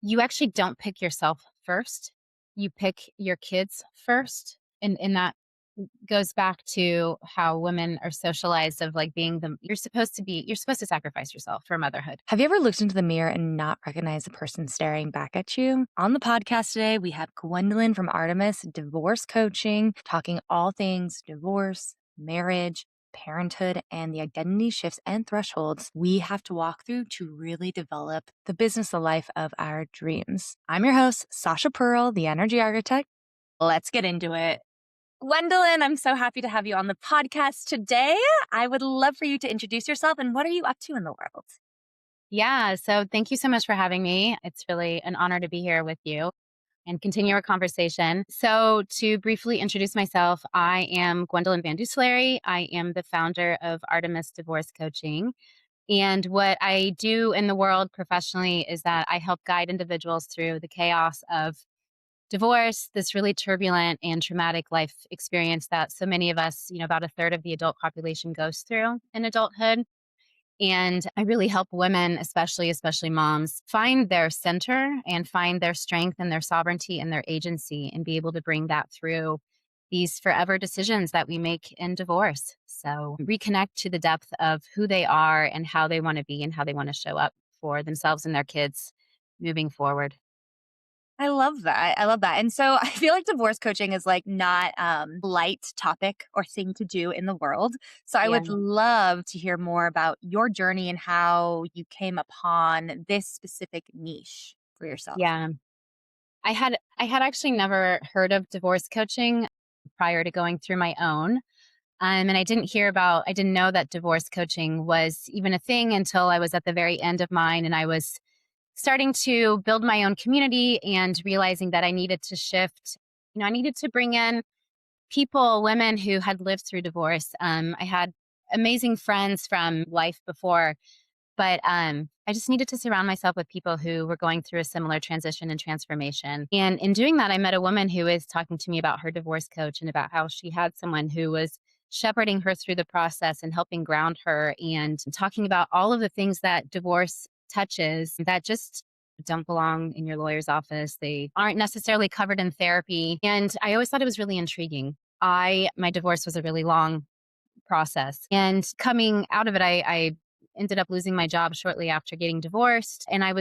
you actually don't pick yourself first. You pick your kids first. And that goes back to how women are socialized of like being the you're supposed to sacrifice yourself for motherhood. Have you ever looked into the mirror and not recognized the person staring back at you? On the podcast today, we have Gwendoline from Artemis Divorce Coaching, talking all things divorce, marriage, parenthood, and the identity shifts and thresholds we have to walk through to really develop the business of life of our dreams. I'm your host, Sasha Pearl, the Energy Architect. Let's get into it. Gwendolyn, I'm so happy to have you on the podcast today. I would love for you to introduce yourself and what are you up to in the world? Yeah. So thank you so much for having me. It's really an honor to be here with you and continue our conversation. So, to briefly introduce myself, I am Gwendoline Van Doosselaere. I am the founder of Artemis Divorce Coaching. And what I do in the world professionally is that I help guide individuals through the chaos of divorce, this really turbulent and traumatic life experience that so many of us, about a third of the adult population goes through in adulthood. And I really help women, especially moms, find their center and find their strength and their sovereignty and their agency and be able to bring that through these forever decisions that we make in divorce. So reconnect to the depth of who they are and how they want to be and how they want to show up for themselves and their kids moving forward. I love that. I love that. And so I feel like divorce coaching is like not light topic or thing to do in the world. So I Yeah. would love to hear more about your journey and how you came upon this specific niche for yourself. Yeah. I had actually never heard of divorce coaching prior to going through my own. And I didn't know that divorce coaching was even a thing until I was at the very end of mine and I was starting to build my own community and realizing that I needed to shift. I needed to bring in people, women who had lived through divorce. I had amazing friends from life before, but I just needed to surround myself with people who were going through a similar transition and transformation. And in doing that, I met a woman who was talking to me about her divorce coach and about how she had someone who was shepherding her through the process and helping ground her and talking about all of the things that divorce touches that just don't belong in your lawyer's office. They aren't necessarily covered in therapy. And I always thought it was really intriguing. My divorce was a really long process. And coming out of it, I ended up losing my job shortly after getting divorced. And I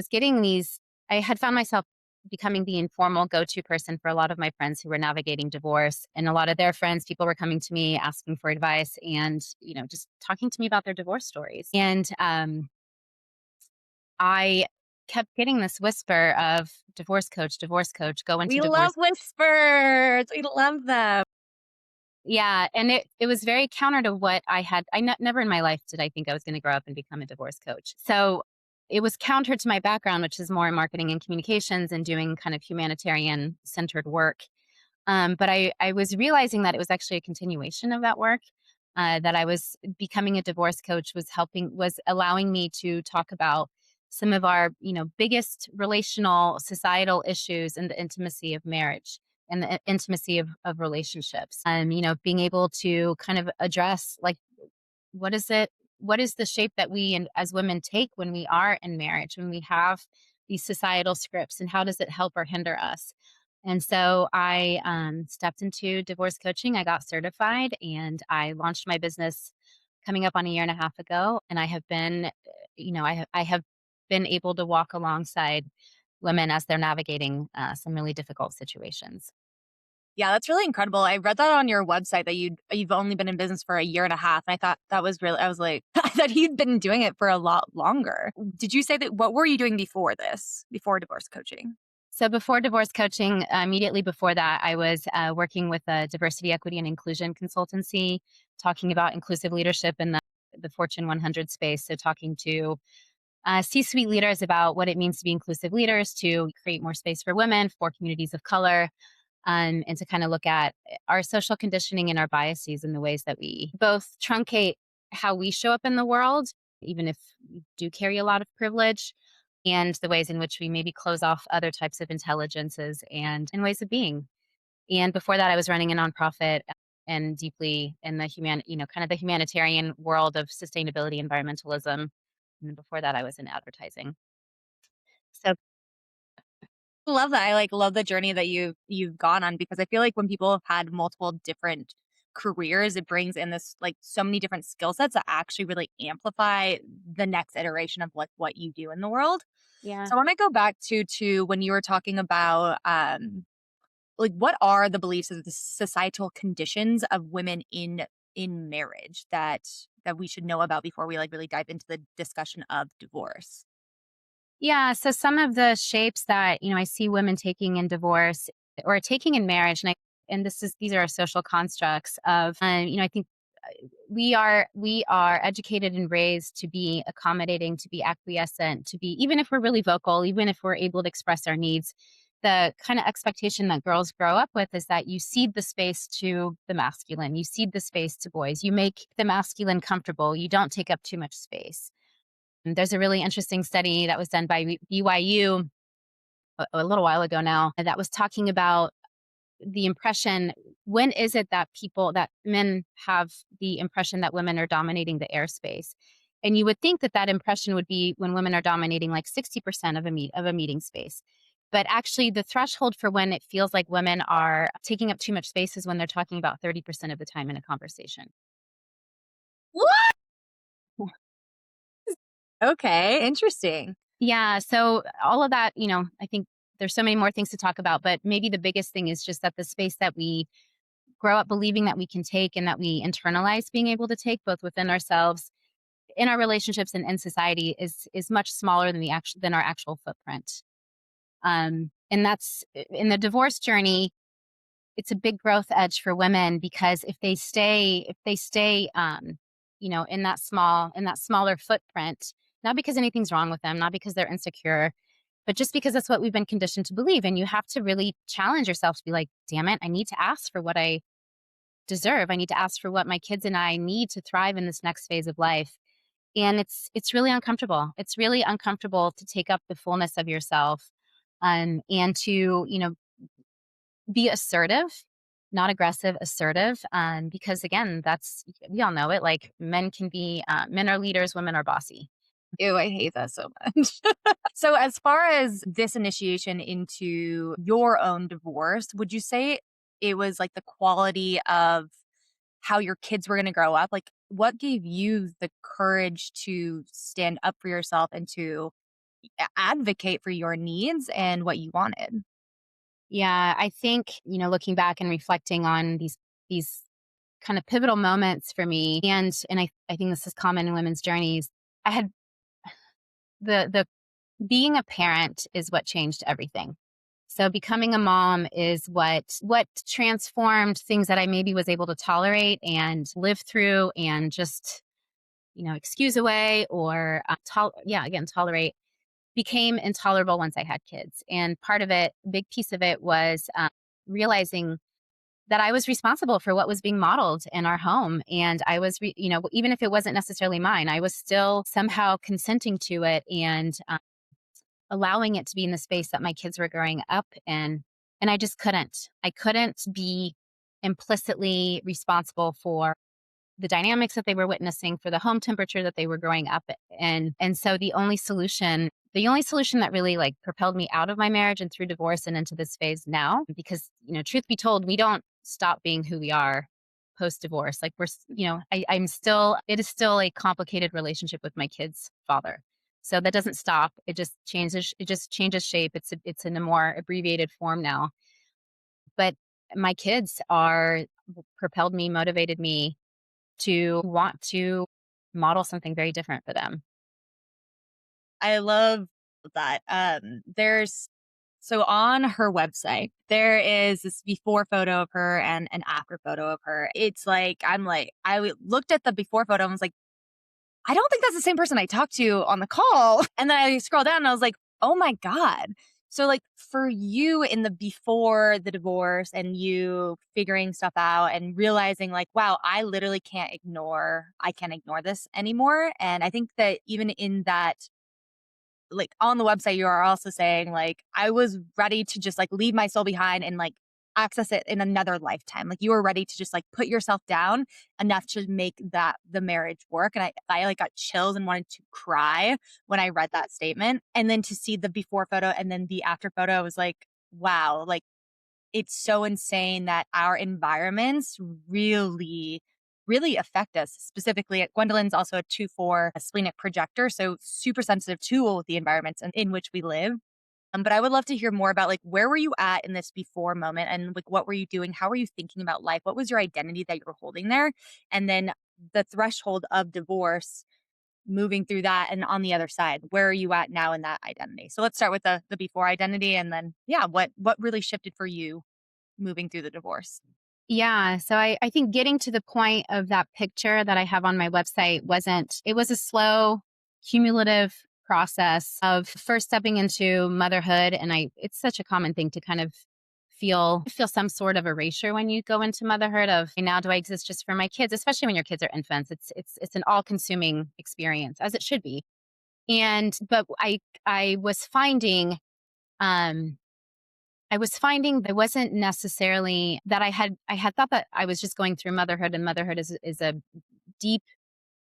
had found myself becoming the informal go to person for a lot of my friends who were navigating divorce. And a lot of their friends, people were coming to me asking for advice and, just talking to me about their divorce stories. And I kept getting this whisper of divorce coach, go into We love divorce. whispers. We love them. Yeah, and it was very counter to what never in my life did I think I was gonna grow up and become a divorce coach. So, it was counter to my background, which is more in marketing and communications and doing kind of humanitarian-centered work. But I was realizing that it was actually a continuation of that work, that I was becoming a divorce coach was allowing me to talk about some of our, biggest relational, societal issues in the intimacy of marriage and the intimacy of relationships. Being able to kind of address like what is it? What is the shape that we and as women take when we are in marriage, when we have these societal scripts, and how does it help or hinder us? And so I stepped into divorce coaching. I got certified and I launched my business coming up on a year and a half ago. And I have been, I have been able to walk alongside women as they're navigating some really difficult situations. Yeah, that's really incredible. I read that on your website that you've only been in business for a year and a half. And I thought that was really I was like, I thought he'd been doing it for a lot longer. Did you say that what were you doing before this? Before divorce coaching? So before divorce coaching, immediately before that, I was working with a diversity, equity, and inclusion consultancy, talking about inclusive leadership in the Fortune 100 space. So talking to C-suite leaders about what it means to be inclusive leaders, to create more space for women, for communities of color, and to kind of look at our social conditioning and our biases and the ways that we both truncate how we show up in the world, even if we do carry a lot of privilege, and the ways in which we maybe close off other types of intelligences and ways of being. And before that, I was running a nonprofit and deeply in the kind of the humanitarian world of sustainability, environmentalism. And then before that, I was in advertising. So Love that. I love the journey that you've gone on because I feel like when people have had multiple different careers, it brings in this so many different skill sets that actually really amplify the next iteration of what you do in the world. Yeah. So I want to go back to when you were talking about what are the beliefs of the societal conditions of women in marriage that we should know about before we really dive into the discussion of divorce. Yeah. So some of the shapes that, I see women taking in divorce or taking in marriage, and these are social constructs of, I think we are educated and raised to be accommodating, to be acquiescent, to be, even if we're really vocal, even if we're able to express our needs, the kind of expectation that girls grow up with is that you cede the space to the masculine, you cede the space to boys, you make the masculine comfortable, you don't take up too much space. And there's a really interesting study that was done by BYU a little while ago now that was talking about the impression, when is it that men have the impression that women are dominating the airspace? And you would think that that impression would be when women are dominating like 60% of a meeting space. But actually the threshold for when it feels like women are taking up too much space is when they're talking about 30% of the time in a conversation. What? Okay, interesting. Yeah, so all of that, I think there's so many more things to talk about, but maybe the biggest thing is just that the space that we grow up believing that we can take and that we internalize being able to take both within ourselves, in our relationships and in society is much smaller than our actual footprint. And that's in the divorce journey, it's a big growth edge for women because if they stay in that smaller footprint, not because anything's wrong with them, not because they're insecure, but just because that's what we've been conditioned to believe. And you have to really challenge yourself to be like, damn it, I need to ask for what I deserve. I need to ask for what my kids and I need to thrive in this next phase of life. And it's really uncomfortable. It's really uncomfortable to take up the fullness of yourself, and to, be assertive, not aggressive, assertive. Because again, we all know it. Like men are leaders, women are bossy. Ew, I hate that so much. So, as far as this initiation into your own divorce, would you say it was the quality of how your kids were going to grow up? What gave you the courage to stand up for yourself and to advocate for your needs and what you wanted? Yeah, I think, looking back and reflecting on these kind of pivotal moments for me, and I think this is common in women's journeys. I had the being a parent is what changed everything. So becoming a mom is what transformed things that I maybe was able to tolerate and live through and just, excuse away or again tolerate, became intolerable once I had kids. And part of it, a big piece of it was realizing that I was responsible for what was being modeled in our home. And I was, even if it wasn't necessarily mine, I was still somehow consenting to it and allowing it to be in the space that my kids were growing up in. And I just couldn't. I couldn't be implicitly responsible for the dynamics that they were witnessing, for the home temperature that they were growing up in. And so the only solution that really propelled me out of my marriage and through divorce and into this phase now, because, truth be told, we don't stop being who we are post divorce. Like it is still a complicated relationship with my kid's father. So that doesn't stop. It just changes shape. It's in a more abbreviated form now. But my kids are propelled me, motivated me to want to model something very different for them. I love that. There's so on her website, there is this before photo of her and an after photo of her. It's looked at the before photo and was like, I don't think that's the same person I talked to on the call. And then I scroll down and I was like, oh my God. So for you in the before the divorce and you figuring stuff out and realizing wow, I can't ignore this anymore. And I think that even in that on the website, you are also saying I was ready to just leave my soul behind and access it in another lifetime. Like you were ready to just like put yourself down enough to make that the marriage work. And I like got chills and wanted to cry when I read that statement. And then to see the before photo and then the after photo, I was like, wow, like it's so insane that our environments really affect us. Specifically, Gwendolyn's also a 2-4 splenic projector, so super sensitive to the environments in which we live. But I would love to hear more about like where were you at in this before moment and like what were you doing? How were you thinking about life? What was your identity that you were holding there? And then the threshold of divorce, moving through that and on the other side, where are you at now in that identity? So let's start with the before identity and then yeah, what really shifted for you moving through the divorce? Yeah. So I think getting to the point of that picture that I have on my website it was a slow, cumulative process of first stepping into motherhood. And it's such a common thing to kind of feel some sort of erasure when you go into motherhood of now do I exist just for my kids, especially when your kids are infants. It's an all consuming experience as it should be. But I was finding, um, I was finding that wasn't necessarily that I had thought that I was just going through motherhood, and motherhood is a deep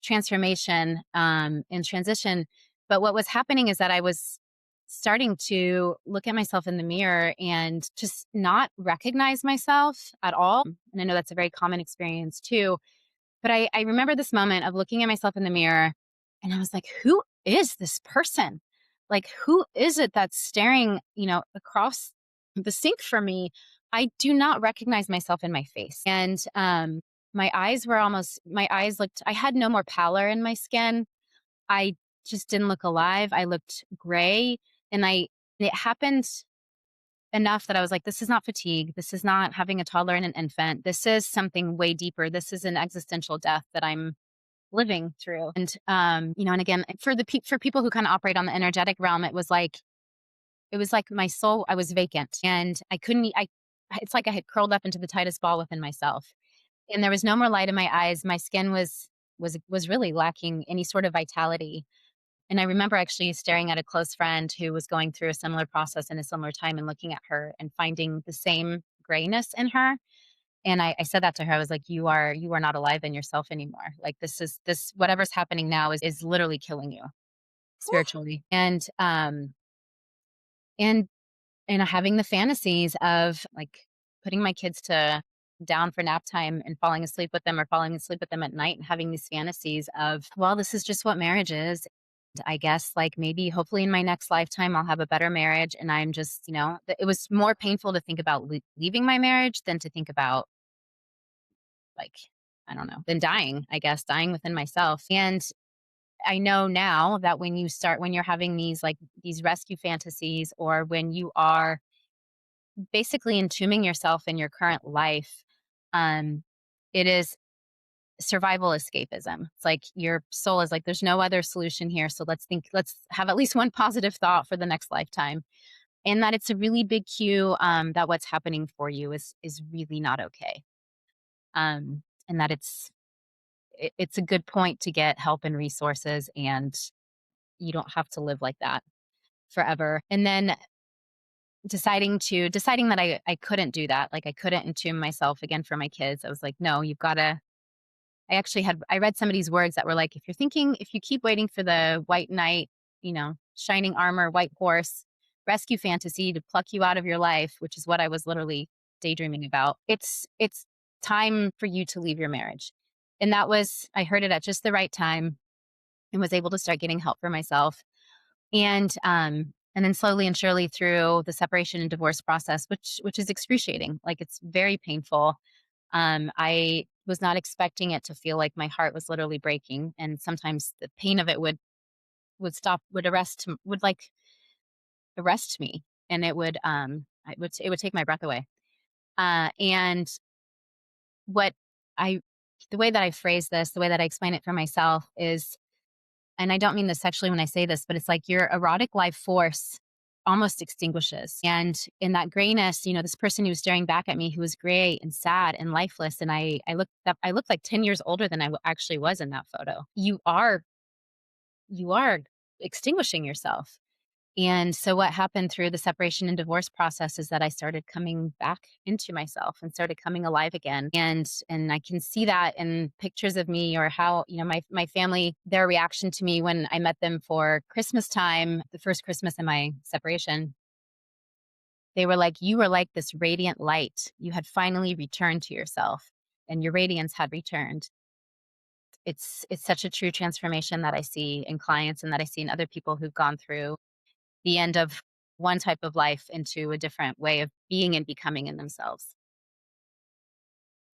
transformation and transition. But what was happening is that I was starting to look at myself in the mirror and just not recognize myself at all. And I know that's a very common experience too. But I remember this moment of looking at myself in the mirror and I was like, who is this person? Like, who is it that's staring, across the sink for me? I do not recognize myself in my face. And my eyes looked, I had no more pallor in my skin. I just didn't look alive. I looked gray. And it happened enough that I was like, this is not fatigue. This is not having a toddler and an infant. This is something way deeper. This is an existential death that I'm living through. And again, for people who kind of operate on the energetic realm, it was like my soul, I was vacant and I couldn't, it's like I had curled up into the tightest ball within myself and there was no more light in my eyes. My skin was really lacking any sort of vitality. And I remember actually staring at a close friend who was going through a similar process in a similar time and looking at her and finding the same grayness in her. And I said that to her. I was like, you are not alive in yourself anymore. Like this whatever's happening now is literally killing you spiritually. And having the fantasies of like putting my kids to down for nap time and falling asleep with them or falling asleep with them at night and having these fantasies of, well, this is just what marriage is. I guess like maybe hopefully in my next lifetime I'll have a better marriage and I'm just, it was more painful to think about leaving my marriage than to think about like I don't know, than dying, I guess, dying within myself. And I know now that when you're having these rescue fantasies or when you are basically entombing yourself in your current life, um, it is survival escapism. It's like your soul is like, there's no other solution here. So let's have at least one positive thought for the next lifetime. And that it's a really big cue that what's happening for you is really not okay. And that it's a good point to get help and resources and you don't have to live like that forever. And then deciding that I couldn't do that. Like I couldn't entomb myself again for my kids. I was like, no, you've got to I read somebody's words that were like, if you keep waiting for the white knight, shining armor, white horse, rescue fantasy to pluck you out of your life, which is what I was literally daydreaming about. It's time for you to leave your marriage. And I heard it at just the right time and was able to start getting help for myself. And then slowly and surely through the separation and divorce process, which is excruciating. Like it's very painful. I was not expecting it to feel like my heart was literally breaking. And sometimes the pain of it would like arrest me. And it would take my breath away. And what I, the way that I phrase this, the way that I explain it for myself is, and I don't mean this sexually when I say this, but it's like your erotic life force almost extinguishes. And in that grayness, this person who was staring back at me, who was gray and sad and lifeless. And I looked like 10 years older than actually was in that photo. You are extinguishing yourself. And so what happened through the separation and divorce process is that I started coming back into myself and started coming alive again. And I can see that in pictures of me, or how, my family, their reaction to me when I met them for Christmas time, the first Christmas in my separation. They were like, "You were like this radiant light. You had finally returned to yourself, and your radiance had returned." It's such a true transformation that I see in clients and that I see in other people who've gone through the end of one type of life into a different way of being and becoming in themselves.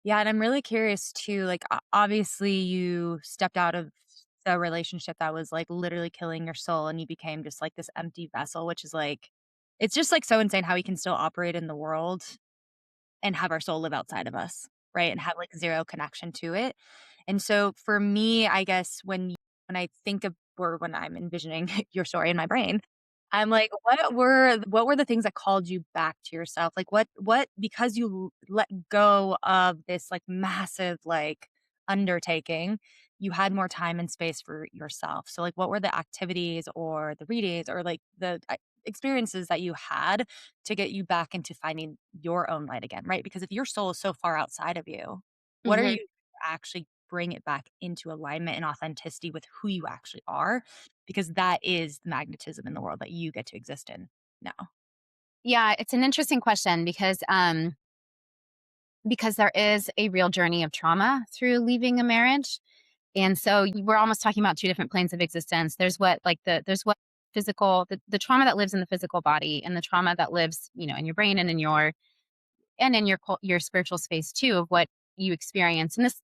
Yeah, and I'm really curious too, like, obviously you stepped out of a relationship that was, like, literally killing your soul, and you became just, like, this empty vessel, which is, like it's just, like, so insane how we can still operate in the world and have our soul live outside of us, right? And have, like, 0 connection to it. And so for me, I guess when I think of or when I'm envisioning your story in my brain, I'm like, what were the things that called you back to yourself? Like, what because you let go of this, like, massive, like, undertaking, you had more time and space for yourself. So, like, what were the activities or the readings or, like, the experiences that you had to get you back into finding your own light again, right? Because if your soul is so far outside of you, what are you Mhm. to actually bring it back into alignment and authenticity with who you actually are? Because that is the magnetism in the world that you get to exist in now. Yeah, it's an interesting question because there is a real journey of trauma through leaving a marriage. And so we're almost talking about two different planes of existence. There's what physical the trauma that lives in the physical body, and the trauma that lives, in your brain and in your spiritual space too, of what you experience. And this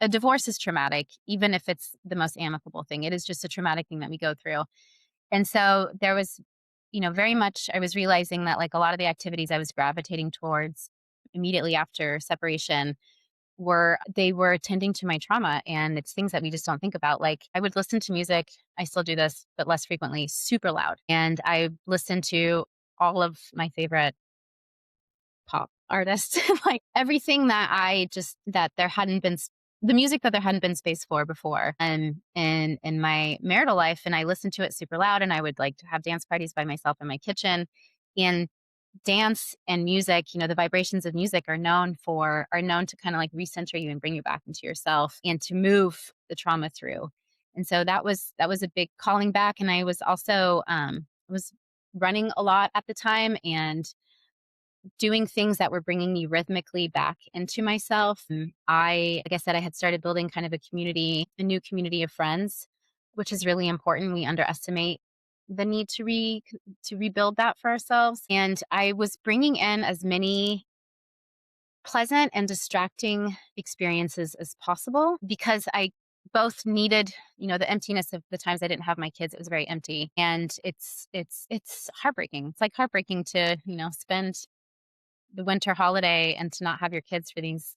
a divorce is traumatic, even if it's the most amicable thing. It is just a traumatic thing that we go through. And so there was, very much I was realizing that, like, a lot of the activities I was gravitating towards immediately after separation were tending to my trauma, and it's things that we just don't think about. Like, I would listen to music, I still do this, but less frequently, super loud. And I listened to all of my favorite pop artists, like everything that I just that there hadn't been the music that there hadn't been space for before. And in my marital life, and I listened to it super loud, and I would like to have dance parties by myself in my kitchen. And dance and music, the vibrations of music are known to kind of like recenter you and bring you back into yourself and to move the trauma through. And so that was a big calling back. And I was also was running a lot at the time and doing things that were bringing me rhythmically back into myself. Like I said, I had started building kind of a new community of friends, which is really important. We underestimate the need to rebuild that for ourselves. And I was bringing in as many pleasant and distracting experiences as possible because I both needed, the emptiness of the times I didn't have my kids. It was very empty, and it's heartbreaking. It's like heartbreaking to, spend the winter holiday and to not have your kids for these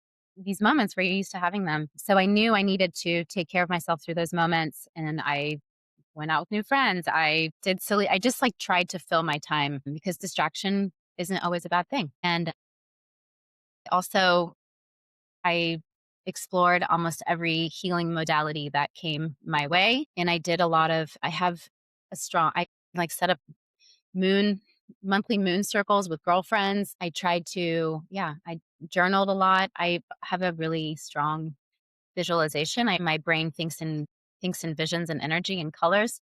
moments where you're used to having them. So I knew I needed to take care of myself through those moments, and I went out with new friends. I just like tried to fill my time because distraction isn't always a bad thing. And also I explored almost every healing modality that came my way, and I have I like set up moon monthly moon circles with girlfriends. I journaled a lot. I have a really strong visualization. My brain thinks in visions and energy and colors.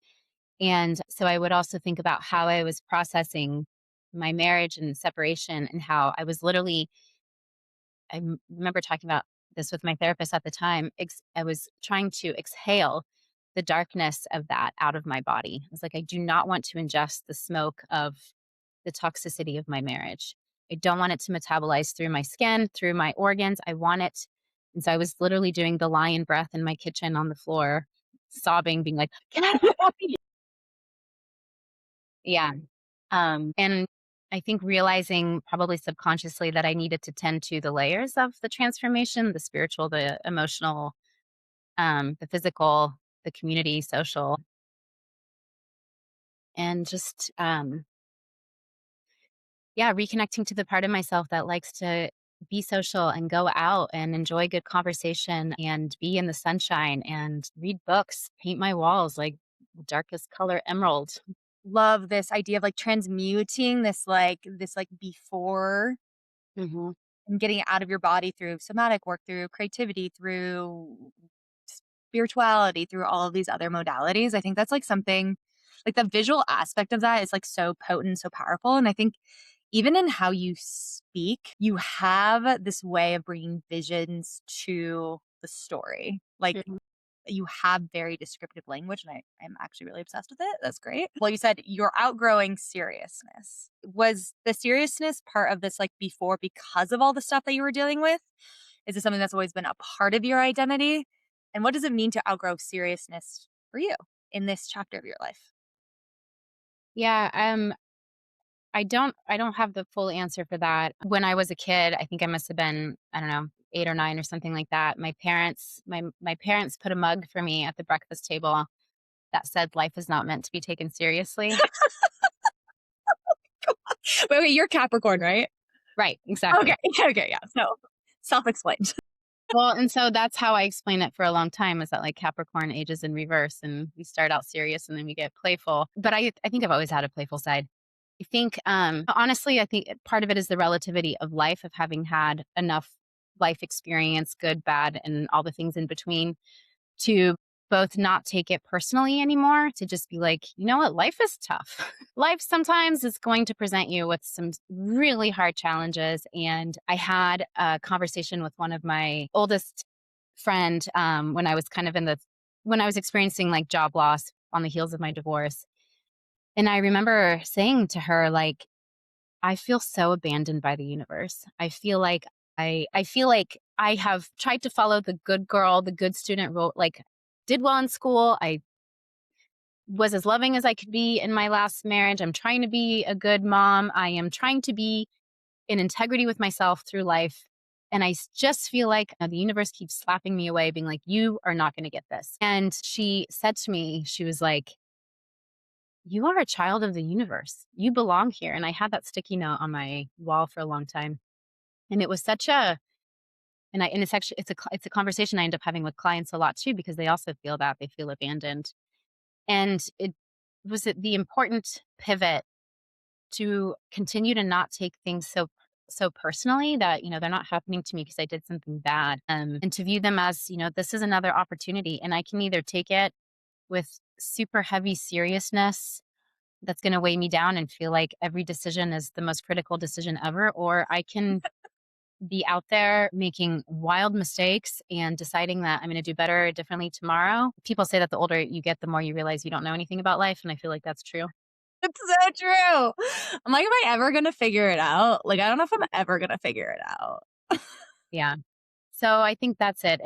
And so I would also think about how I was processing my marriage and separation, and how I was literally remember talking about this with my therapist at the time. I was trying to exhale the darkness of that out of my body. I was like, I do not want to ingest the smoke of the toxicity of my marriage. I don't want it to metabolize through my skin, through my organs. I want it. And so I was literally doing the lion breath in my kitchen on the floor, sobbing, being like, "Can I?" Yeah. And I think realizing probably subconsciously that I needed to tend to the layers of the transformation, the spiritual, the emotional, the physical, the community, social, and just, yeah, reconnecting to the part of myself that likes to be social and go out and enjoy good conversation and be in the sunshine and read books, paint my walls like darkest color emerald. love this idea of like transmuting this before Hmm. and getting it out of your body through somatic work, through creativity, through spirituality, through all of these other modalities. I think that's like something like the visual aspect of that is like so potent, so powerful. And I think even in how you speak, you have this way of bringing visions to the story. Like you have very descriptive language, and I'm actually really obsessed with it. That's great. Well, you said you're outgrowing seriousness. Was the seriousness part of this like before because of all the stuff that you were dealing with? Is it something that's always been a part of your identity? And what does it mean to outgrow seriousness for you in this chapter of your life? Yeah, I don't have the full answer for that. When I was a kid, I think I must have been, I don't know, 8 or 9 or something like that. My parents put a mug for me at the breakfast table that said life is not meant to be taken seriously. Wait, you're Capricorn, right? Right, Okay. exactly. Okay. Yeah. So self-explained. Well, and so that's how I explain it for a long time is that like Capricorn ages in reverse and we start out serious and then we get playful. But I think I've always had a playful side. I think honestly, I think part of it is the relativity of life of having had enough life experience, good, bad, and all the things in between to both not take it personally anymore, to just be like, you know what, life is tough. Life sometimes is going to present you with some really hard challenges. And I had a conversation with one of my oldest friend when I was kind of when I was experiencing like job loss on the heels of my divorce. And I remember saying to her, like, I feel so abandoned by the universe. I feel like I have tried to follow the good girl, the good student role, like did well in school. I was as loving as I could be in my last marriage. I'm trying to be a good mom. I am trying to be in integrity with myself through life. And just feel like the universe keeps slapping me away, being like, you are not going to get this. And she said to me, she was like, you are a child of the universe. You belong here. And I had that sticky note on my wall for a long time. And it was such a and it's actually it's a conversation I end up having with clients a lot too because they also feel that they feel abandoned. And it was the important pivot to continue to not take things so personally that they're not happening to me because I did something bad, and to view them as this is another opportunity, and I can either take it with super heavy seriousness that's going to weigh me down and feel like every decision is the most critical decision ever, or I can be out there making wild mistakes and deciding that I'm going to do better differently tomorrow. People say that the older you get, the more you realize you don't know anything about life. And I feel like that's true. It's so true. I'm like, am I ever gonna figure it out? Like, I don't know if I'm ever gonna figure it out. Yeah. So I think that's it.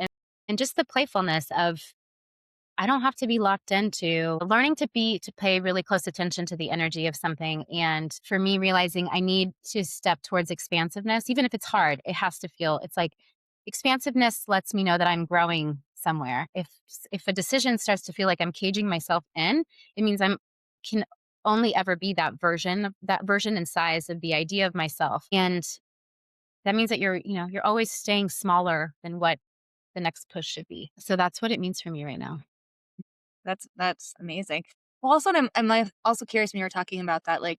And just the playfulness of I don't have to be locked into learning to pay really close attention to the energy of something. And for me, realizing I need to step towards expansiveness, even if it's hard, it has to feel it's like expansiveness lets me know that I'm growing somewhere. If a decision starts to feel like I'm caging myself in, it means I'm can only ever be that version and size of the idea of myself. And that means that you're always staying smaller than what the next push should be. So that's what it means for me right now. That's amazing. Well, also, I'm like also curious when you were talking about that, like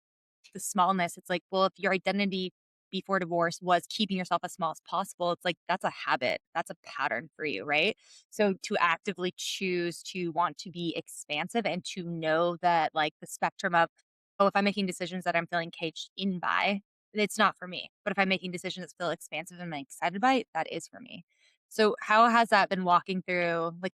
the smallness. It's like, well, if your identity before divorce was keeping yourself as small as possible, it's like that's a habit, that's a pattern for you, right? So to actively choose to want to be expansive and to know that, like the spectrum of, oh, if I'm making decisions that I'm feeling caged in by, it's not for me. But if I'm making decisions that feel expansive and I'm excited by it, that is for me. So how has that been walking through like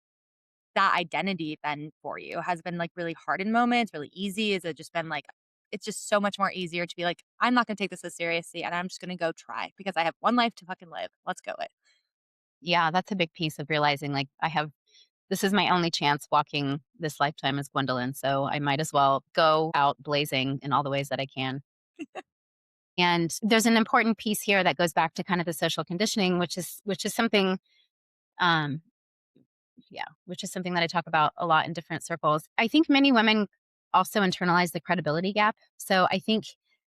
that identity been for you? Has it been, like, really hard in moments, really easy? Has it just been, like it's just so much more easier to be like, "I'm not gonna take this as seriously, and I'm just gonna go try because I have one life to fucking live. Let's go it." Yeah, that's a big piece of realizing, like, this is my only chance walking this lifetime as Gwendolyn, so I might as well go out blazing in all the ways that I can. And there's an important piece here that goes back to kind of the social conditioning, which is something, um, yeah, which is something that I talk about a lot in different circles. I think many women also internalize the credibility gap. So I think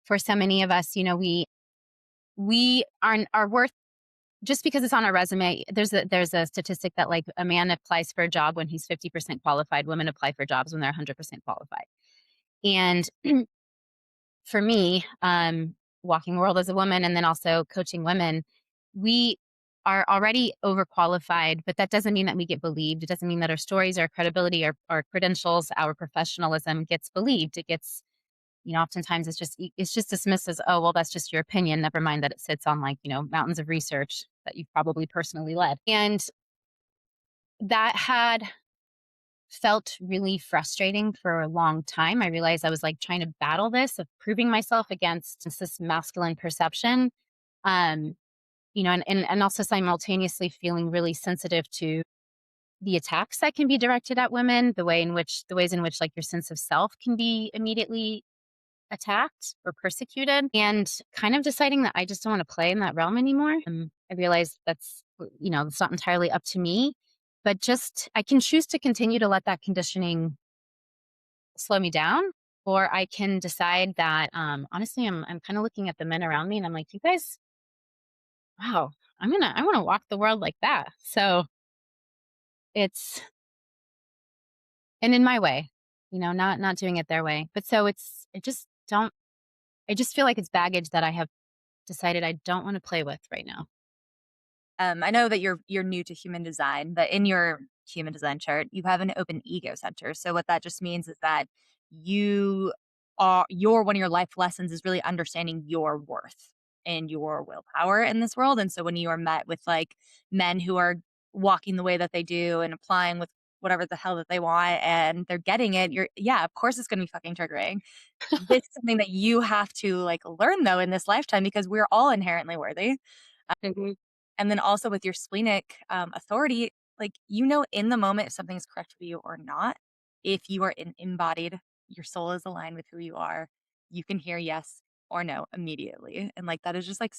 for so many of us, we are worth just because it's on our resume. There's a statistic that like a man applies for a job when he's 50% qualified. Women apply for jobs when they're 100% qualified. And for me, walking the world as a woman and then also coaching women, we are already overqualified, but that doesn't mean that we get believed. It doesn't mean that our stories, our credibility, our credentials, our professionalism gets believed. It gets, oftentimes it's just dismissed as, oh, well, that's just your opinion. Never mind that it sits on like, mountains of research that you've probably personally led. And that had felt really frustrating for a long time. I realized I was like trying to battle this of proving myself against this masculine perception. Um, and also simultaneously feeling really sensitive to the attacks that can be directed at women, the ways in which like your sense of self can be immediately attacked or persecuted, and kind of deciding that I just don't want to play in that realm anymore. I realized it's not entirely up to me, but just I can choose to continue to let that conditioning slow me down, or I can decide that honestly I'm kind of looking at the men around me and I'm like, you guys, wow, I want to walk the world like that. So it's and in my way, not doing it their way. But so I just feel like it's baggage that I have decided I don't want to play with right now. I know that you're new to human design, but in your human design chart, you have an open ego center. So what that just means is that you your one of your life lessons is really understanding your worth and your willpower in this world. And so when you are met with like men who are walking the way that they do and applying with whatever the hell that they want and they're getting it, yeah, of course it's gonna be fucking triggering. This is something that you have to like learn though in this lifetime because we're all inherently worthy. Mhm. And then also with your splenic authority, like, in the moment if something is correct for you or not, if you are embodied, your soul is aligned with who you are, you can hear yes or no immediately. And like, that is just like,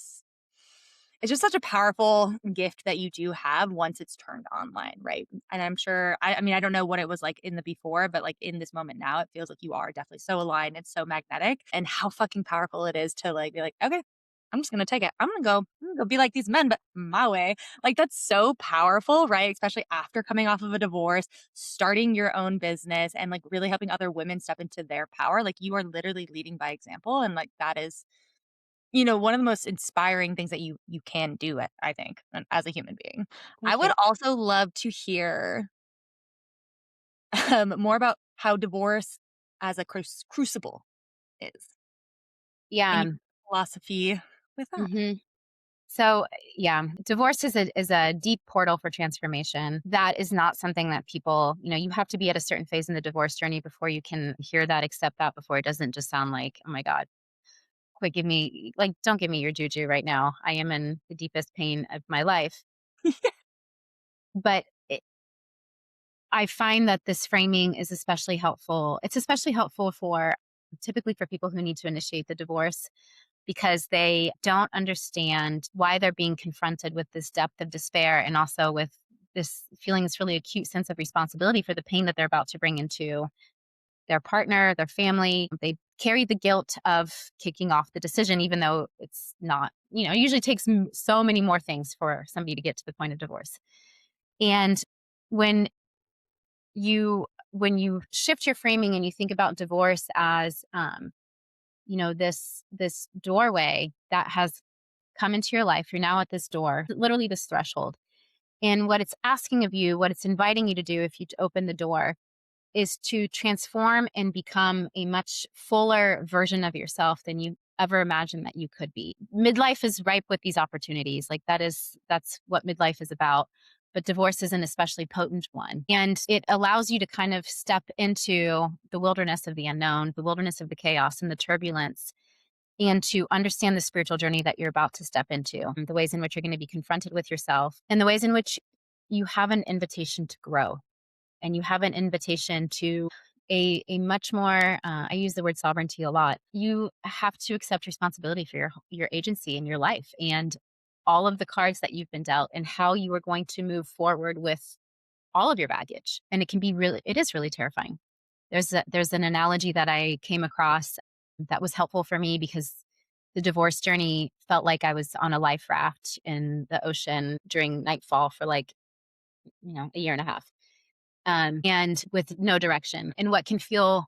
it's just such a powerful gift that you do have once it's turned online, right? And I'm sure, I mean, I don't know what it was like in the before, but like in this moment now, it feels like you are definitely so aligned and so magnetic and how fucking powerful it is to like be like, okay, I'm just gonna take it. I'm gonna go be like these men, but my way. Like that's so powerful, right? Especially after coming off of a divorce, starting your own business and like really helping other women step into their power. Like you are literally leading by example. And like that is, one of the most inspiring things that you can do, I think, as a human being. I Thank would you. also love to hear more about how divorce as a crucible is Yeah. and your philosophy with that. hmm So yeah, divorce is a deep portal for transformation. That is not something that people, you have to be at a certain phase in the divorce journey before you can hear that, accept that, before it doesn't just sound like, oh my God, quick, don't give me your juju right now. I am in the deepest pain of my life. But I find that this framing is especially helpful. It's especially helpful for typically for people who need to initiate the divorce because they don't understand why they're being confronted with this depth of despair and also with this feeling, this really acute sense of responsibility for the pain that they're about to bring into their partner, their family. They carry the guilt of kicking off the decision, even though it's not, it usually takes so many more things for somebody to get to the point of divorce. And when when you shift your framing and you think about divorce as this doorway that has come into your life, you're now at this door, literally this threshold, and what it's asking of you, what it's inviting you to do if you open the door, is to transform and become a much fuller version of yourself than you ever imagined that you could be. Midlife is ripe with these opportunities. Like that's what midlife is about. But divorce is an especially potent one. And it allows you to kind of step into the wilderness of the unknown, the wilderness of the chaos and the turbulence, and to understand the spiritual journey that you're about to step into, the ways in which you're going to be confronted with yourself, and the ways in which you have an invitation to grow and you have an invitation to a much more I use the word sovereignty a lot. You have to accept responsibility for your agency in your life and all of the cards that you've been dealt and how you are going to move forward with all of your baggage. And it is really terrifying. There's an analogy that I came across that was helpful for me because the divorce journey felt like I was on a life raft in the ocean during nightfall for like, a year and a half, and with no direction and what can feel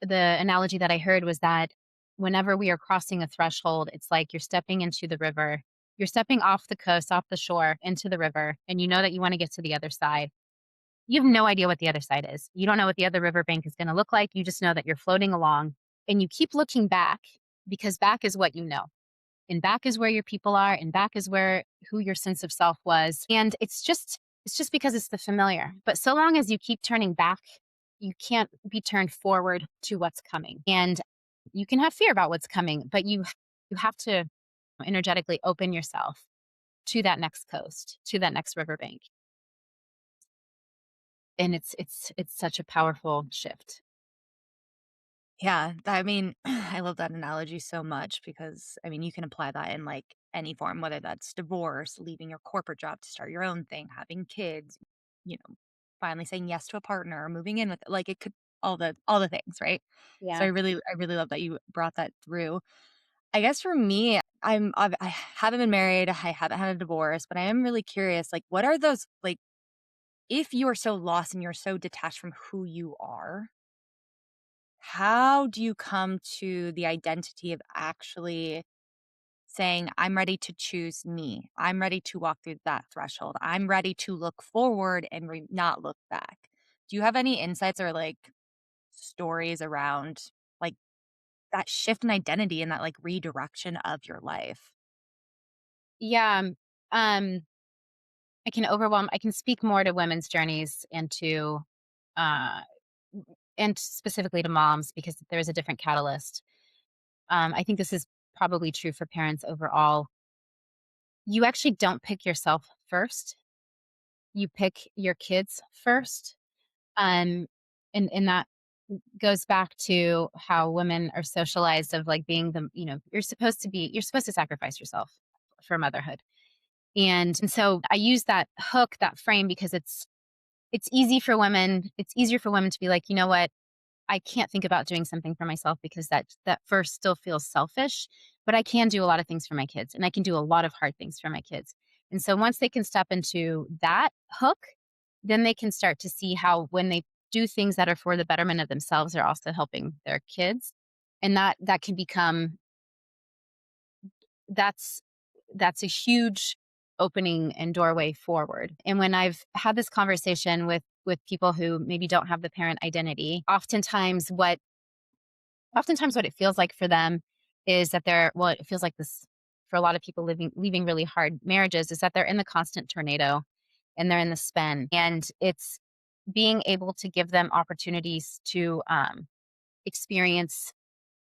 the analogy that I heard was that whenever we are crossing a threshold, it's like you're stepping into the river. You're stepping off the coast, off the shore, into the river, and you know that you want to get to the other side. You have no idea what the other side is. You don't know what the other riverbank is going to look like. You just know that you're floating along and you keep looking back because back is what you know. And back is where your people are, and back is where who your sense of self was. And it's just because it's the familiar. But so long as you keep turning back, you can't be turned forward to what's coming. And you can have fear about what's coming, but you have to energetically open yourself to that next coast, to that next riverbank. And it's such a powerful shift. Yeah, I mean, I love that analogy so much because I mean, you can apply that in like any form, whether that's divorce, leaving your corporate job to start your own thing, having kids, you know, finally saying yes to a partner, moving in with like it could all the things, right? So Yeah. I really love that you brought that through. I guess for me, I haven't been married, I haven't had a divorce, but I am really curious like what are those like if you are so lost and you're so detached from who you are, how do you come to the identity of actually saying, I'm ready to choose me? I'm ready to walk through that threshold. I'm ready to look forward and not look back. Do you have any insights or like stories around like that shift in identity and that like redirection of your life? Yeah. Um, I can speak more to women's journeys uh and specifically to moms because there is a different catalyst. I think this is probably true for parents overall. You actually don't pick yourself first. You pick your kids first. Um, and that goes back to how women are socialized of like being you're supposed to sacrifice yourself for motherhood. And so I use that hook, that frame because it's easier for women to be like, you know what, I can't think about doing something for myself because that first still feels selfish, but I can do a lot of things for my kids and I can do a lot of hard things for my kids. And so once they can step into that hook, then they can start to see how when they do things that are for the betterment of themselves, they're also helping their kids. And that can become that's that's a huge opening and doorway forward. And when I've had this conversation with people who maybe don't have the parent identity, oftentimes what it feels like for them is that it feels like this for a lot of people leaving really hard marriages is that they're in the constant tornado and they're in the spin. And it's being able to give them opportunities to experience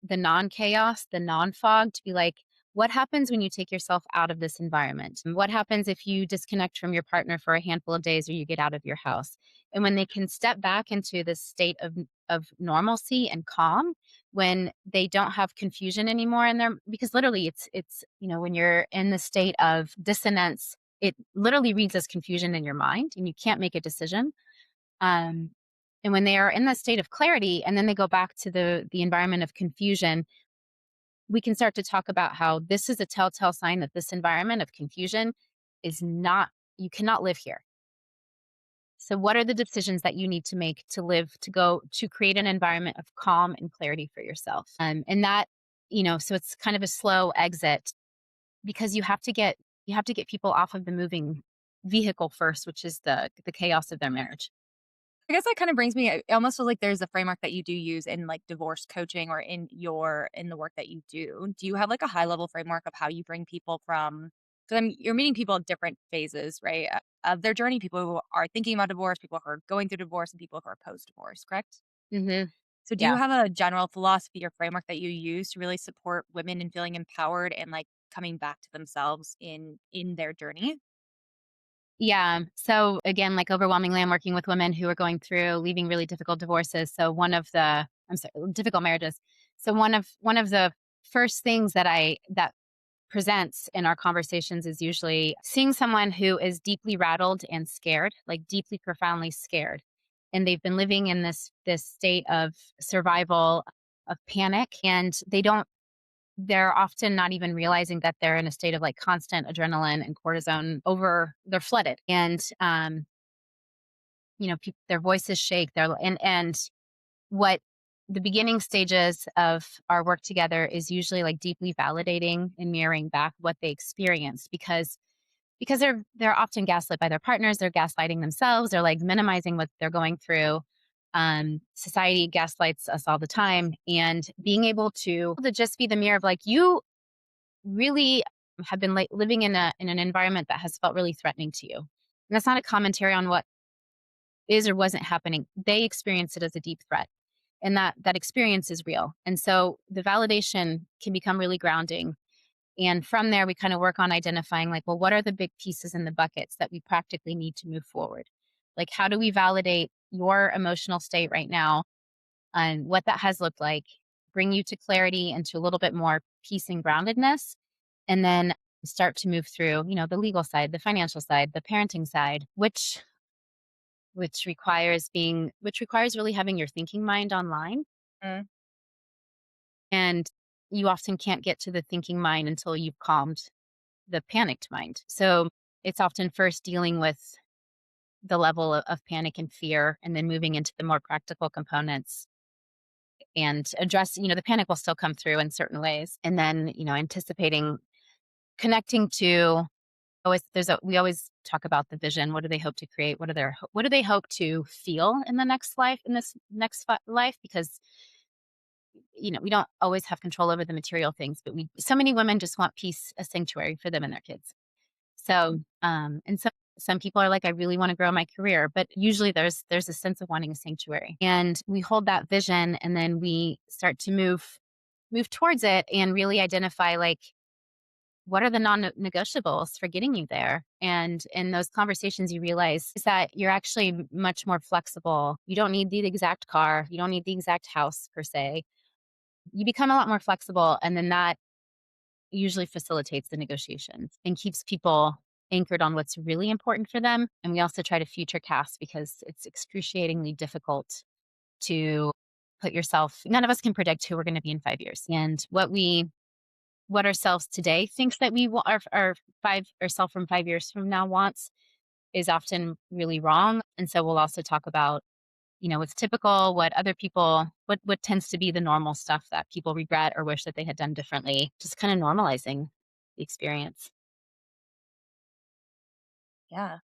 the non-chaos, the non-fog, to be like, what happens when you take yourself out of this environment? And what happens if you disconnect from your partner for a handful of days or you get out of your house? And when they can step back into this state of normalcy and calm, when they don't have confusion anymore in their because literally when you're in the state of dissonance, it literally reads as confusion in your mind and you can't make a decision. Um, and when they are in that state of clarity and then they go back to the environment of confusion, we can start to talk about how this is a telltale sign that this environment of confusion is not you cannot live here. So what are the decisions that you need to make to live to go to create an environment of calm and clarity for yourself? And that, so it's kind of a slow exit because you have to get people off of the moving vehicle first, which is the chaos of their marriage. I guess that kind of brings me it almost feels like there's a framework that you do use in like divorce coaching or in the work that you do. Do you have like a high level framework of how you bring people from because you're meeting people at different phases, right, of their journey, people who are thinking about divorce, people who are going through divorce, and people who are post divorce, correct? Hmm. So do you Yeah. have a general philosophy or framework that you use to really support women in feeling empowered and like coming back to themselves in their journey? Yeah. So again, like overwhelmingly, I'm working with women who are going through leaving really difficult divorces. So I'm sorry, difficult marriages. So one of the first things that presents in our conversations is usually seeing someone who is deeply rattled and scared, like deeply, profoundly scared, and they've been living in this state of survival, of panic, and they're often not even realizing that they're in a state of like constant adrenaline and cortisone they're flooded and their voices shake, and what the beginning stages of our work together is usually like deeply validating and mirroring back what they experienced because they're often gaslit by their partners, they're gaslighting themselves, they're like minimizing what they're going through. Society gaslights us all the time, and being able to just be the mirror of like you really have been like living in an environment that has felt really threatening to you. And that's not a commentary on what is or wasn't happening. They experience it as a deep threat. And that experience is real. And so the validation can become really grounding. And from there, we kind of work on identifying like, well, what are the big pieces in the buckets that we practically need to move forward? Like, how do we validate your emotional state right now and what that has looked like, bring you to clarity and to a little bit more peace and groundedness, and then start to move through, the legal side, the financial side, the parenting side, which requires really having your thinking mind online. Mm. And you often can't get to the thinking mind until you've calmed the panicked mind. So it's often first dealing with the level of panic and fear, and then moving into the more practical components and address, the panic will still come through in certain ways. And then, anticipating, connecting to we always talk about the vision. What do they hope to create? What do they hope to feel in the next life, in this next life? Because we don't always have control over the material things, but so many women just want peace, a sanctuary for them and their kids. So, and some people are like, I really want to grow my career, but usually there's a sense of wanting a sanctuary, and we hold that vision, and then we start to move towards it, and really identify like what are the non-negotiables for getting you there. And in those conversations, you realize is that you're actually much more flexible. You don't need the exact car, you don't need the exact house per se. You become a lot more flexible, and then that usually facilitates the negotiations and keeps people anchored on what's really important for them. And we also try to future cast because it's excruciatingly difficult to put yourself, none of us can predict who we're going to be in 5 years. And what ourselves today thinks that our ourself from 5 years from now wants is often really wrong. And so we'll also talk about what's typical, what other people, what tends to be the normal stuff that people regret or wish that they had done differently, just kind of normalizing the experience. Yeah.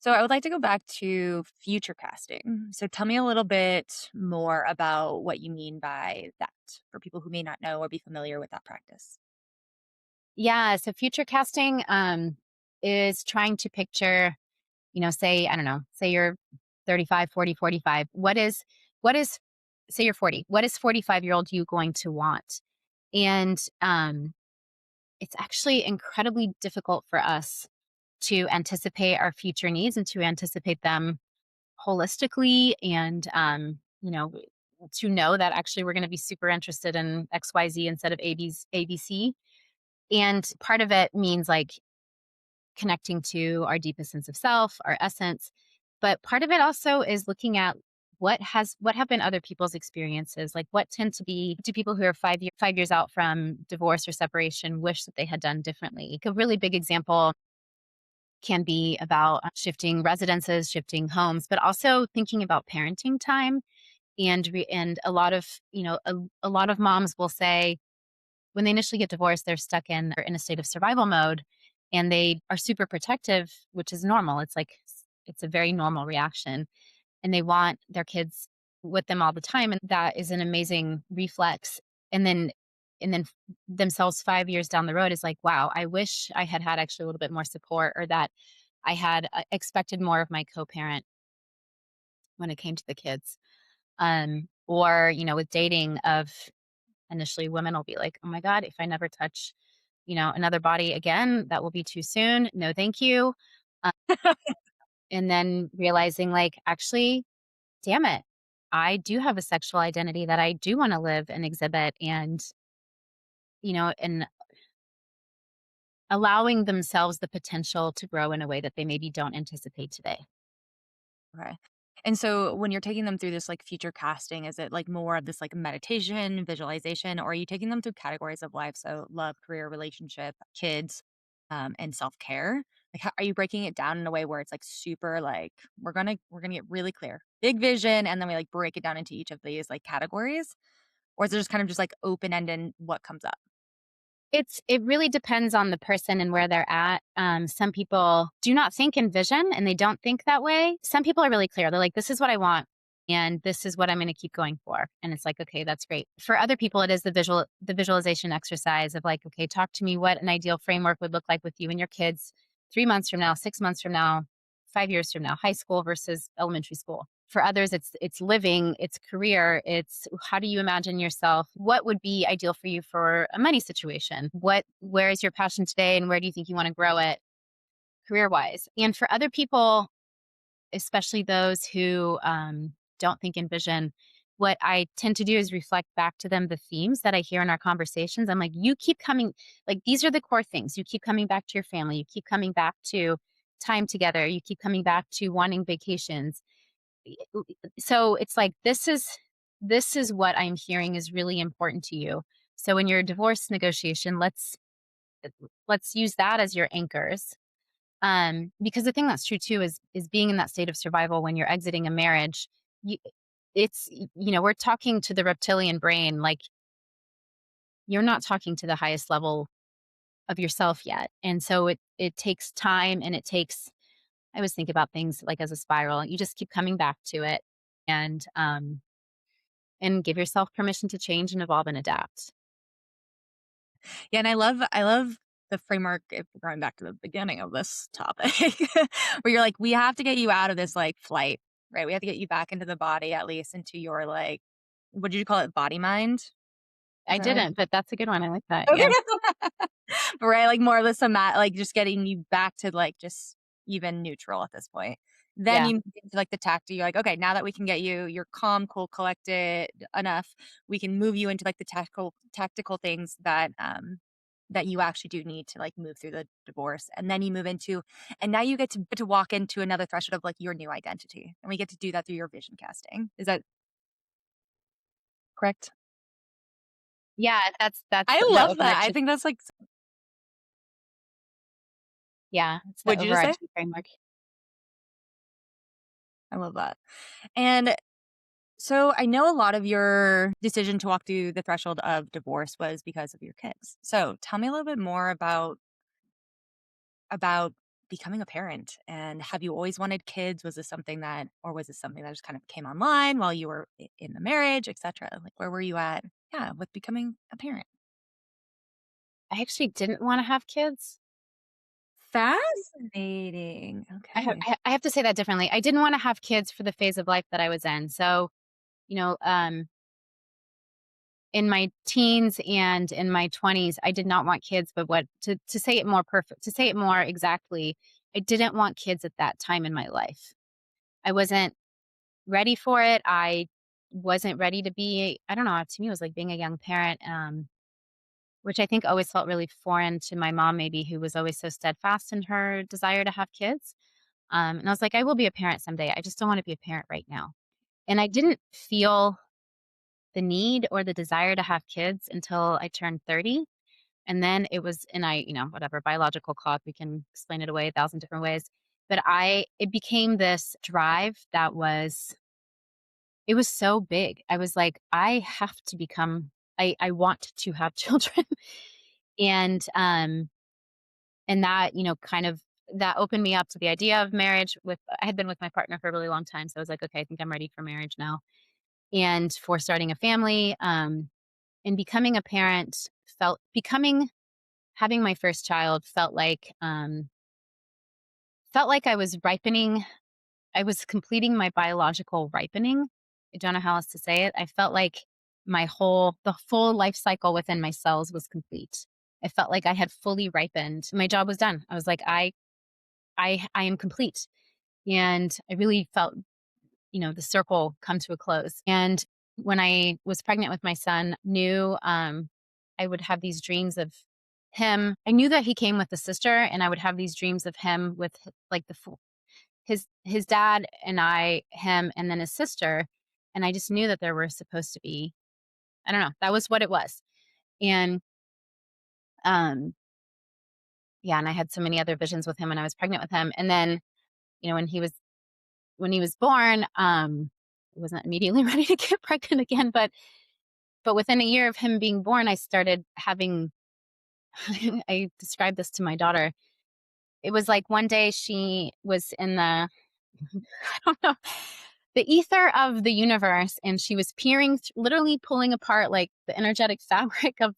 So I would like to go back to future casting. So tell me a little bit more about what you mean by that for people who may not know or be familiar with that practice. Yeah, so future casting is trying to picture, say, I don't know, say you're 35, 40, 45. What is say you're 40. What is 45-year-old you going to want? And it's actually incredibly difficult for us to anticipate our future needs and to anticipate them holistically, and to know that actually we're going to be super interested in XYZ instead of ABC. And part of it means like connecting to our deepest sense of self, our essence. But part of it also is looking at what have been other people's experiences, like what tend to be do people who are 5 years out from divorce or separation wish that they had done differently. A really big example can be about shifting residences, shifting homes, but also thinking about parenting time. And a lot of a lot of moms will say when they initially get divorced, they're stuck in a state of survival mode, and they are super protective, which is normal. It's a very normal reaction, and they want their kids with them all the time, and that is an amazing reflex. And then themselves 5 years down the road is like, wow, I wish I had actually a little bit more support, or that I had expected more of my co-parent when it came to the kids. Or with dating, of initially women will be like, oh my god, if I never touch another body again, that will be too soon, no thank you. uh, and then realizing like, actually, damn it, I do have a sexual identity that I do want to live and exhibit, and allowing themselves the potential to grow in a way that they maybe don't anticipate today. Okay. And so when you're taking them through this like future casting, is it like more of this like meditation, visualization, or are you taking them through categories of life? So love, career, relationship, kids, and self care. Like, how, are you breaking it down in a way where it's like super like we're gonna get really clear. big vision and then we like break it down into each of these like categories? Or is it just kind of just like open ended what comes up? It really depends on the person and where they're at. Some people do not think in vision and they don't think that way. Some people are really clear. They're like, this is what I want and this is what I'm going to keep going for. And it's like, okay, that's great. For other people, it is the visualization exercise of like, okay, talk to me what an ideal framework would look like with you and your kids 3 months from now, 6 months from now, 5 years from now, high school versus elementary school. For others, it's living, it's career, it's how do you imagine yourself? What would be ideal for you for a money situation? Where is your passion today and where do you think you want to grow it career wise? And for other people, especially those who don't think in vision, what I tend to do is reflect back to them the themes that I hear in our conversations. I'm like, you keep coming, like, these are the core things. You keep coming back to your family. You keep coming back to time together. You keep coming back to wanting vacations. So it's like, this is what I'm hearing is really important to you. So in your divorce negotiation, let's use that as your anchors, because the thing that's true too is being in that state of survival when you're exiting a marriage, you, we're talking to the reptilian brain, like you're not talking to the highest level of yourself yet. And so it takes time and it takes I always think about things like as a spiral. You just keep coming back to it and give yourself permission to change and evolve and adapt. Yeah, and I love the framework if we're going back to the beginning of this topic where you're like, we have to get you out of this like flight, right? We have to get you back into the body, at least into your like what did you call it? Body mind? Is I that right? didn't, but that's a good one. I like that. Okay. Yeah. Right, like more of the somat like just getting you back to like just even neutral at this point. Then Yeah. you move into like the tactic. You're like, okay, now that we can get you, you're calm, cool, collected enough, we can move you into like the tactical things that that you actually do need to like move through the divorce. And then you move into and now you get to walk into another threshold of like your new identity. And we get to do that through your vision casting. Is that correct? Yeah. That's I the love that. I overarching. think that's like Yeah. It's the what'd you just say? overarching framework. I love that. And so I know a lot of your decision to walk through the threshold of divorce was because of your kids. So tell me a little bit more about becoming a parent and have you always wanted kids? Was this something that or was this something that just kind of came online while you were in the marriage, etc.? Like where were you at? Yeah, with becoming a parent. I actually didn't want to have kids. Fascinating. I have Okay. I have to say that differently. I didn't want to have kids for the phase of life that I was in. So, you know, in my teens and in my 20s, I did not want kids, but what to say it more perfect, to say it more exactly, I didn't want kids at that time in my life. I wasn't ready for it. I wasn't ready to be, I don't know, to me it was like being a young parent, which I think always felt really foreign to my mom maybe, who was always so steadfast in her desire to have kids. And I was like, I will be a parent someday. I just don't want to be a parent right now. And I didn't feel the need or the desire to have kids until I turned 30. And then it was, and I, whatever biological clock, we can explain it away 1,000 different ways. But it became this drive that it was so big. I was like, I have to become, I want to have children. and, and that, kind of, that opened me up to the idea of marriage I had been with my partner for a really long time. So I was like, okay, I think I'm ready for marriage now and for starting a family. And becoming a parent having my first child felt like I was ripening. I was completing my biological ripening. I don't know how else to say it. I felt like the full life cycle within my cells was complete. I felt like I had fully ripened. My job was done. I was like, I am complete. And I really felt, the circle come to a close. And when I was pregnant with my son, knew I would have these dreams of him. I knew that he came with a sister, and I would have these dreams of him with like his dad and him, and then his sister. And I just knew that there were supposed to be, I don't know, that was what it was. And um, yeah, and I had so many other visions with him when I was pregnant with him. And then, when he was when he was born, I wasn't immediately ready to get pregnant again, but within a year of him being born, I started having I described this to my daughter. It was like one day she was in the I don't know, the ether of the universe, and she was peering literally pulling apart like the energetic fabric of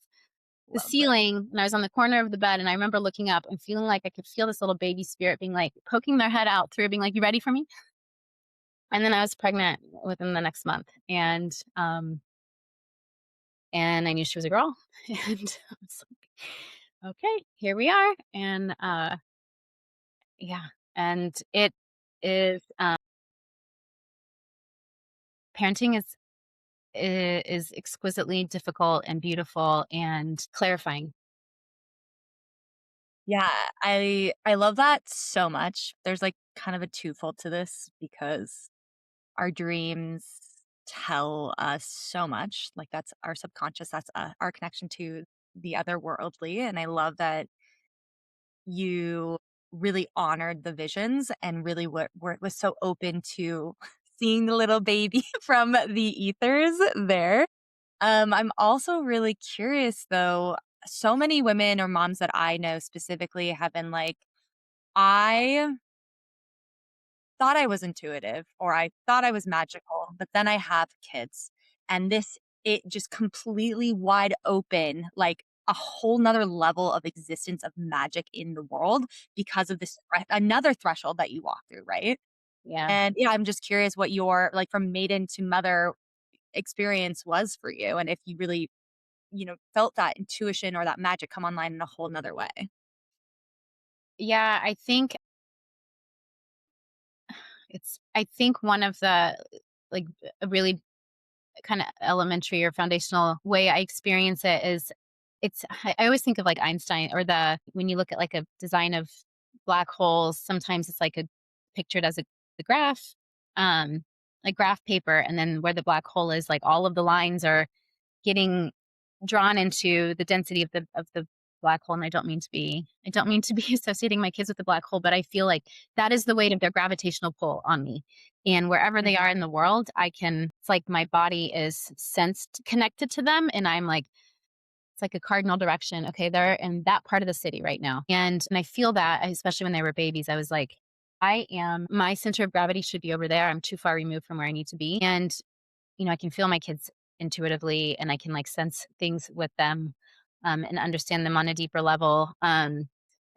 the Love that. ceiling, and I was on the corner of the bed, and I remember looking up and feeling like I could feel this little baby spirit being like poking their head out through, being like, "You ready for me?" And then I was pregnant within the next month, and I knew she was a girl, and I was like, "Okay, here we are." And yeah, and it is parenting is exquisitely difficult and beautiful and clarifying. Yeah, I love that so much. There's, like, kind of a twofold to this because our dreams tell us so much, like, that's our subconscious, that's, our connection to the otherworldly, and I love that you really honored the visions and really was so open to seeing the little baby from the ethers there. I'm also really curious though, so many women or moms that I know specifically have been like, I thought I was intuitive or I thought I was magical, but then I have kids and it just completely wide open, like a whole nother level of existence of magic in the world because of this another threshold that you walk through, right? Yeah. And yeah, I'm just curious what your like from maiden to mother experience was for you and if you really, felt that intuition or that magic come online in a whole nother way. Yeah, I think one of the like a really kind of elementary or foundational way I experience it is I always think of like Einstein or when you look at like a design of black holes, sometimes it's like pictured as the graph, like graph paper, and then where the black hole is, like all of the lines are getting drawn into the density of the black hole. And I don't mean to be associating my kids with the black hole, but I feel like that is the weight of their gravitational pull on me. And wherever they Mhm. are in the world, it's like my body is sensed connected to them. And I'm like, it's like a cardinal direction. Okay, they're in that part of the city right now. And I feel that, especially when they were babies, I was like, my center of gravity should be over there. I'm too far removed from where I need to be. And I can feel my kids intuitively, and I can like sense things with them, and understand them on a deeper level. And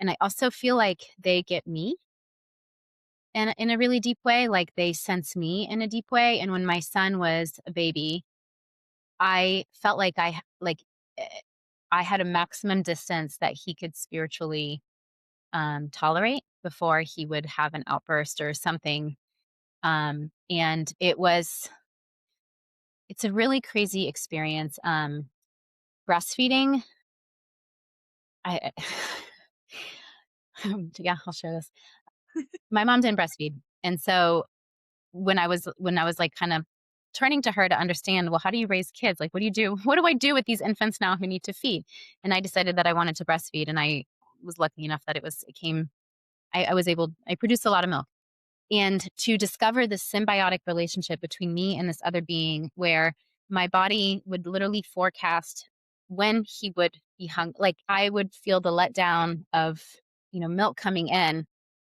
I also feel like they get me in a really deep way, like they sense me in a deep way. And when my son was a baby, I felt like eh, I had a maximum distance that he could spiritually tolerate before he would have an outburst or something. And it's a really crazy experience. Breastfeeding, I yeah, I'll share this. My mom didn't breastfeed, and so when I was, like, kind of turning to her to understand, well, how do you raise kids? Like, what do you do? What do I do with these infants now who need to feed? And I decided that I wanted to breastfeed, and I was lucky enough that it came I produced a lot of milk. And to discover this symbiotic relationship between me and this other being where my body would literally forecast when he would be like I would feel the letdown of, milk coming in,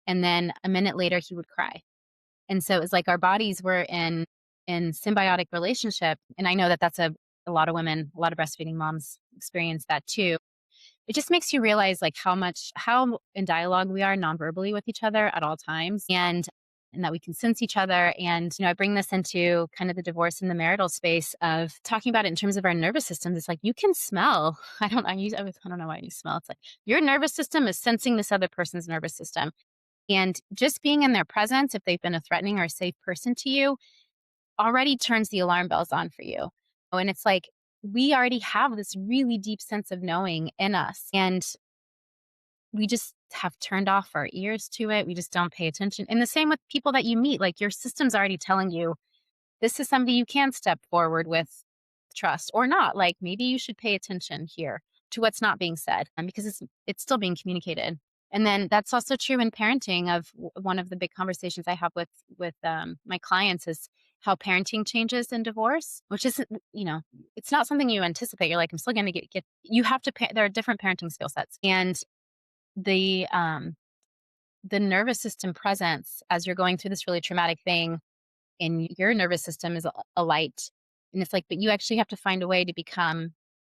and then a minute later he would cry. And so it was like our bodies were in symbiotic relationship. And I know that that's a lot of women, a lot of breastfeeding moms experience that too. It just makes you realize like how in dialogue we are nonverbally with each other at all times, and that we can sense each other. And I bring this into kind of the divorce and the marital space of talking about it in terms of our nervous systems. It's like you can smell. I don't know why you smell. It's like your nervous system is sensing this other person's nervous system. And just being in their presence, if they've been a threatening or a safe person to you, already turns the alarm bells on for you. And it's like we already have this really deep sense of knowing in us. And we just have turned off our ears to it. We just don't pay attention. And the same with people that you meet, like your system's already telling you this is somebody you can step forward with trust or not. Like maybe you should pay attention here to what's not being said, because it's still being communicated. And then that's also true in parenting. One of the big conversations I have with my clients is how parenting changes in divorce, which isn't, it's not something you anticipate. You're like, I'm still going to get, you have to, there are different parenting skill sets. And the, um, the nervous system presence as you're going through this really traumatic thing and your nervous system is a light. And it's like, but you actually have to find a way to become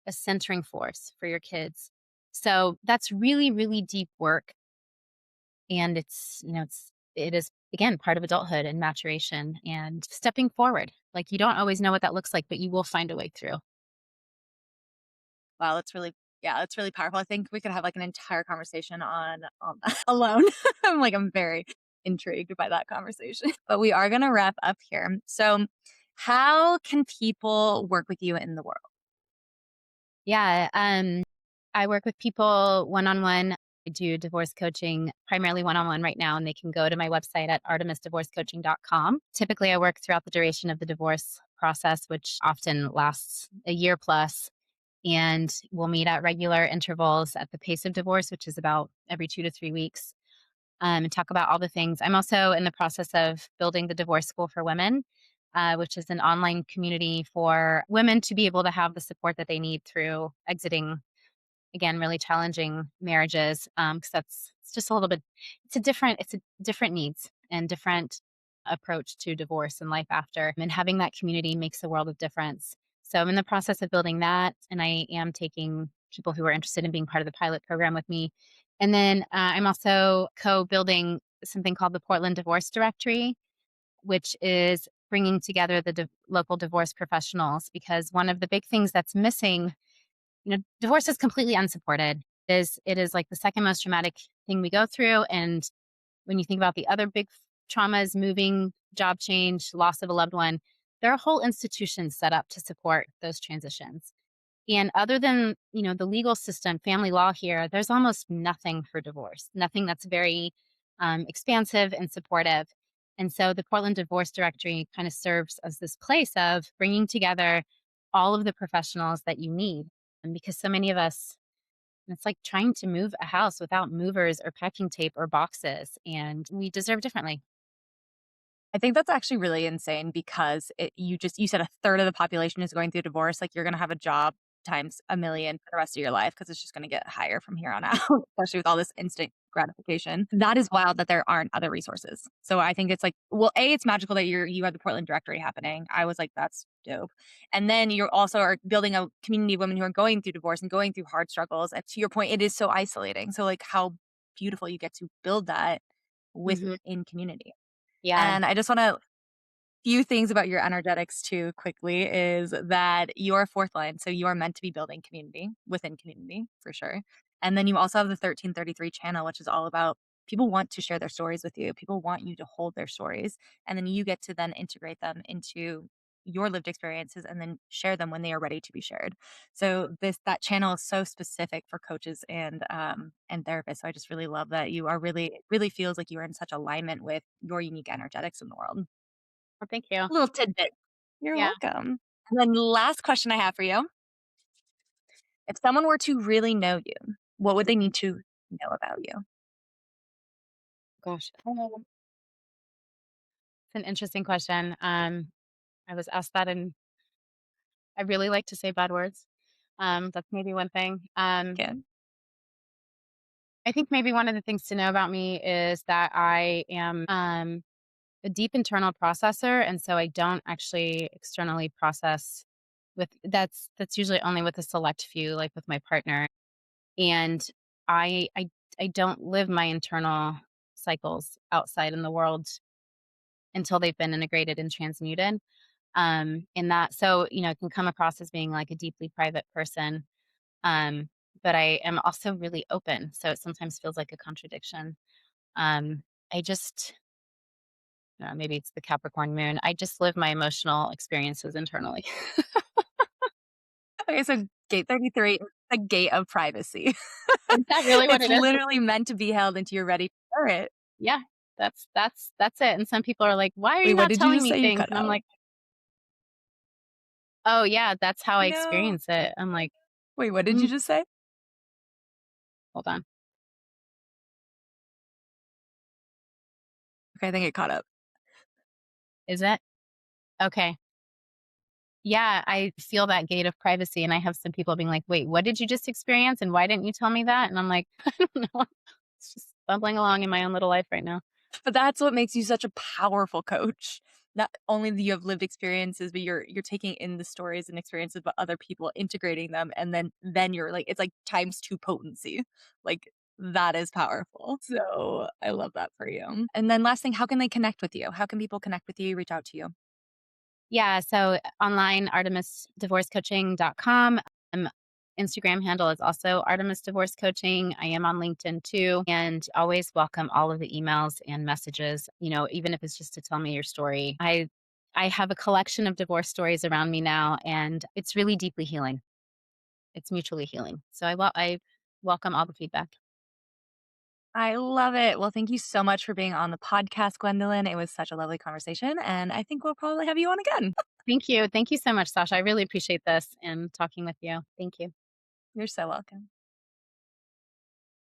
a centering force for your kids. So that's really, really deep work. And it is again part of adulthood and maturation and stepping forward. Like you don't always know what that looks like, but you will find a way through. Wow, that's really yeah, that's really powerful. I think we could have like an entire conversation on that alone. I'm very intrigued by that conversation. But we are gonna wrap up here. So how can people work with you in the world? Yeah. I work with people one on one. I do divorce coaching primarily one on one right now, and they can go to my website at artemisdivorcecoaching.com. Typically, I work throughout the duration of the divorce process, which often lasts a year plus. And we'll meet at regular intervals at the pace of divorce, which is about every 2 to 3 weeks, and talk about all the things. I'm also in the process of building the Divorce School for Women, which is an online community for women to be able to have the support that they need through exiting, again, really challenging marriages. Because that's it's just a little bit, it's a different needs and different approach to divorce and life after. And having that community makes a world of difference. So I'm in the process of building that, and I am taking people who are interested in being part of the pilot program with me. And then I'm also co-building something called the Portland Divorce Directory, which is bringing together the local divorce professionals. Because one of the big things that's missing, divorce is completely unsupported. It is like the second most traumatic thing we go through. And when you think about the other big traumas, moving, job change, loss of a loved one, there are whole institutions set up to support those transitions. And other than, the legal system, family law here, there's almost nothing for divorce, nothing that's very expansive and supportive. And so the Portland Divorce Directory kind of serves as this place of bringing together all of the professionals that you need. And because so many of us, it's like trying to move a house without movers or packing tape or boxes, and we deserve differently. I think that's actually really insane because you said a third of the population is going through divorce. Like you're going to have a job times a million for the rest of your life because it's just going to get higher from here on out, especially with all this instant gratification. That is wild that there aren't other resources. So I think it's like, well, A, it's magical that you have the Portland directory happening. I was like, that's dope. And then you're also are building a community of women who are going through divorce and going through hard struggles. And to your point, it is so isolating. So like how beautiful you get to build that Hmm. within community. Yeah. And I just want to few things about your energetics too quickly is that you're fourth line. So you are meant to be building community within community for sure. And then you also have the 1333 channel, which is all about people want to share their stories with you. People want you to hold their stories. And then you get to then integrate them into your lived experiences and then share them when they are ready to be shared. So that channel is so specific for coaches and therapists. So I just really love that you are really it really feels like you are in such alignment with your unique energetics in the world. Well, thank you. Little tidbit. You're Yeah. welcome. And then last question I have for you. If someone were to really know you, what would they need to know about you? Gosh. It's an interesting question. I was asked that, and I really like to say bad words. That's maybe one thing. Again. I think maybe one of the things to know about me is that I am a deep internal processor, and so I don't actually externally process. That's usually only with a select few, like with my partner. And I I I don't live my internal cycles outside in the world until they've been integrated and transmuted. In that, so it can come across as being like a deeply private person, um, but I am also really open, so it sometimes feels like a contradiction. I just maybe it's the Capricorn moon. I just live my emotional experiences internally. Okay, so gate 33 is the gate of privacy. Is that really what It's it is? literally meant to be held until you're ready to share it. Yeah, that's it. And some people are like, "Why are Wait, you what not did you telling just me say? You things?" cut And I'm out. like, "Oh yeah, that's how I No. experience it." I'm like, Wait, what did you "Mm, just say? hold on." Okay, I think it caught up. Is it? Okay. Yeah, I feel that gate of privacy, and I have some people being like, "Wait, what did you just experience, and why didn't you tell me that?" And I'm like, "I don't know. It's just bumbling along in my own little life right now." But that's what makes you such a powerful coach. Not only do you have lived experiences, but you're taking in the stories and experiences of other people, integrating them, and then you're like it's like times 2 potency. Like, that is powerful. So, I love that for you. And then last thing, how can they connect with you? How can people connect with you, reach out to you? Yeah, so online, artemisdivorcecoaching.com. Instagram handle is also Artemis Divorce Coaching. I am on LinkedIn too, and always welcome all of the emails and messages, even if it's just to tell me your story. I have a collection of divorce stories around me now, and it's really deeply healing. It's mutually healing. So I welcome all the feedback. I love it. Well, thank you so much for being on the podcast, Gwendolyn. It was such a lovely conversation, and I think we'll probably have you on again. Thank you. Thank you so much, Sasha. I really appreciate this and talking with you. Thank you. You're so welcome.